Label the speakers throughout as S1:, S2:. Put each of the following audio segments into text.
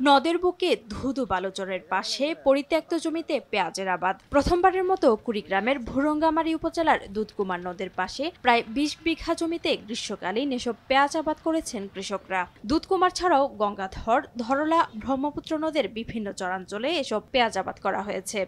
S1: নদের বুকে ধুধু বালুচরের পাশে পরিত্যক্ত জমিতে পেঁয়াজের আবাদ। প্রথমবারের মতো কুড়িগ্রামের ভুরুঙ্গামারী উপজেলার দুধকুমার নদের পাশে প্রায় ২০ বিঘা জমিতে গ্রীষ্মকালীন এসব পেঁয়াজ আবাদ করেছেন কৃষকরা। দুধকুমার ছাড়াও গঙ্গাধর, ধরলা, ব্রহ্মপুত্র নদের বিভিন্ন চরাঞ্চলে এসব পেঁয়াজ আবাদ করা হয়েছে।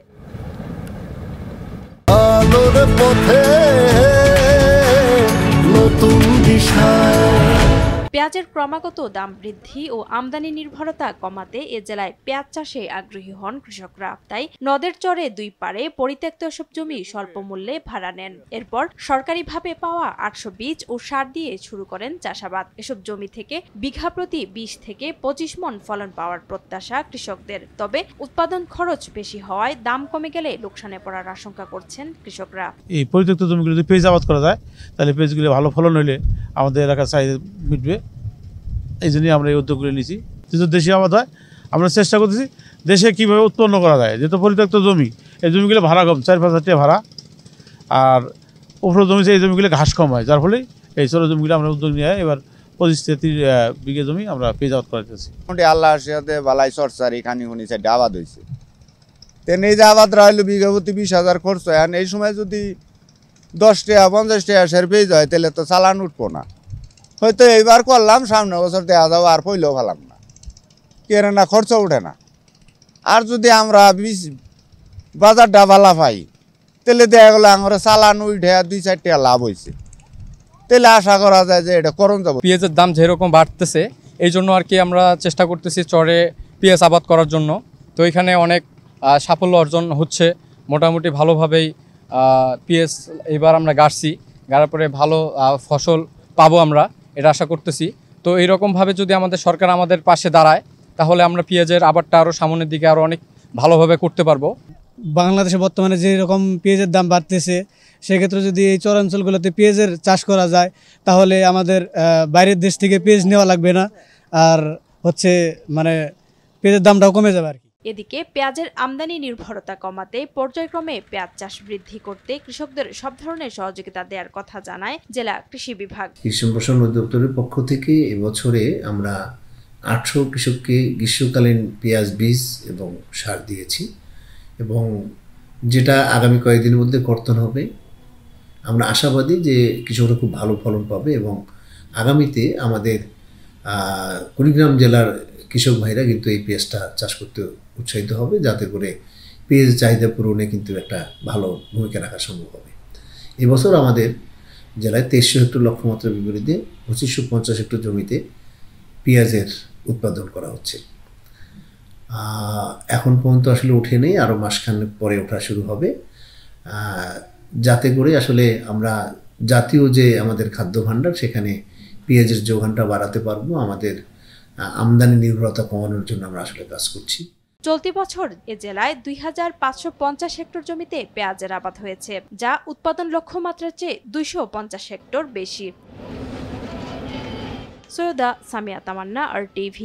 S1: পেঁয়াজের ক্রমাগত দাম বৃদ্ধি ও আমদানি নির্ভরতা কমাতে এ জেলায় পেঁয়াজ চাষে আগ্রহী হন কৃষকরা। তাই নদের চরে দুই পাড়ে পরিত্যক্ত এসব জমি স্বল্প মূল্যে ভাড়া নেন। এরপর সরকারিভাবে পাওয়া ৮০০ বীজ ও সার দিয়ে শুরু করেন চাষাবাদ। এসব জমি থেকে বিঘা প্রতি ২০ থেকে ২৫ মণ ফলন পাওয়ার প্রত্যাশা কৃষকদের। তবে উৎপাদন খরচ বেশি হওয়ায় দাম কমে গেলে লোকসানে পড়ার আশঙ্কা করছেন কৃষকরা।
S2: এই পরিত্যক্ত জমিগুলো যদি পেঁয়াজ আবাদ করা যায় তাহলে পেঁয়াজগুলো ভালো ফলন হলে আমাদের এলাকার চাহিদা মিটবে। এই জন্যই আমরা এই উদ্যোগগুলো নিয়েছি। যেহেতু দেশি আবাদ হয়, আমরা চেষ্টা করতেছি দেশে কীভাবে উৎপন্ন করা যায়। যেহেতু পরিত্যক্ত জমি, এই জমিগুলো ভাড়া কম, ৪-৫ হাজার টাকা ভাড়া, আর উপরে জমি এই জমিগুলো ঘাস কম হয়, যার ফলে এই ছোটো জমিগুলো আমরা উদ্যোগ নিয়ে এবার ২৫-৩০ বিঘা জমি আমরা পেঁয়াজ আবাদ করাইতেছি।
S3: আল্লাহর সাথে বালাই সরসারি খানি খুনি সাইডে আবাদ হয়েছে। তেন এই যে আবাদ রাখলো বিঘা প্রতি ২০,০০০ খরচ হয়, এই সময় যদি ১০ টাকা ৫০ টাকা সের পেয়ে যায় তাহলে তো চালান উঠবো না। হয়তো এইবার করলাম, সামনে বছর দেখা যাবো আর পইলেও ফেলাম না, কেন না খরচ উঠে না। আর যদি আমরা বাজারটা ভালা পাই তাহলে দেখা গেলো আমার চালান উঠে ২-৪ টাকা লাভ হয়েছে, তাহলে আশা করা যায় যে এটা করণ যাবো।
S4: পেঁয়াজের দাম যেরকম বাড়তেছে এই জন্য আর কি আমরা চেষ্টা করতেছি চরে পেঁয়াজ আবাদ করার জন্য। তো এখানে অনেক সাফল্য অর্জন হচ্ছে, মোটামুটি ভালোভাবেই পেঁয়াজ এবার আমরা গাড়ছি, গাড়ার পরে ভালো ফসল পাবো আমরা, এটা আশা করতেছি। তো এইরকমভাবে যদি আমাদের সরকার আমাদের পাশে দাঁড়ায় তাহলে আমরা পেঁয়াজের আবাদটা আরও সামনের দিকে আরও অনেক ভালোভাবে করতে পারবো।
S5: বাংলাদেশে বর্তমানে যে রকম পেঁয়াজের দাম বাড়তেছে, সেক্ষেত্রে যদি এই চরাঞ্চলগুলোতে পেঁয়াজের চাষ করা যায় তাহলে আমাদের বাইরের দেশ থেকে পেঁয়াজ নেওয়া লাগবে না, আর মানে পেঁয়াজের দামটাও কমে যাবে আর কি।
S1: এদিকে পেঁয়াজের আমদানি নির্ভরতা কমাতে পর্যায়ক্রমে পেঁয়াজ চাষ বৃদ্ধি করতে কৃষকদের সব ধরনের সহযোগিতা দেওয়ার কথা জানায় জেলা কৃষি বিভাগ।
S6: কৃষি সম্প্রসারণ অধিদপ্তরের পক্ষ থেকে এবছরে আমরা ৮০০ কৃষককে গ্রীষ্মকালীন পেঁয়াজ বীজ এবং সার দিয়েছি, এবং যেটা আগামী কয়েকদিনের মধ্যে কর্তন হবে। আমরা আশাবাদী যে কৃষকরা খুব ভালো ফলন পাবে, এবং আগামীতে আমাদের কুড়িগ্রাম জেলার কৃষক ভাইরা কিন্তু এই পেঁয়াজটা চাষ করতে উৎসাহিত হবে, যাতে করে পেঁয়াজের চাহিদা পূরণে কিন্তু একটা ভালো ভূমিকা রাখা সম্ভব হবে। এবছর আমাদের জেলায় ২৩০০ হেক্টর লক্ষ্যমাত্রার বিপরীতে ২৫৫০ হেক্টর জমিতে পেঁয়াজের উৎপাদন করা হচ্ছে। এখন পর্যন্ত আসলে উঠে নেই, আরও মাসখানেক পরে ওঠা শুরু হবে, যাতে করে আসলে আমরা জাতীয় যে আমাদের খাদ্য ভাণ্ডার সেখানে পেঁয়াজের যোগানটা বাড়াতে পারবো। আমাদের আমদানি নির্ভরতা কমানোর জন্য আমরা আসলে কাজ করছি।
S1: চলতি বছর এ জেলায় ২৫৫০ হেক্টর জমিতে পেঁয়াজের আবাদ হয়েছে, যা উৎপাদন লক্ষ্যমাত্রার চেয়ে ২৫০ হেক্টর বেশি। সৈয়দা সামিয়া তামান্না, RTV।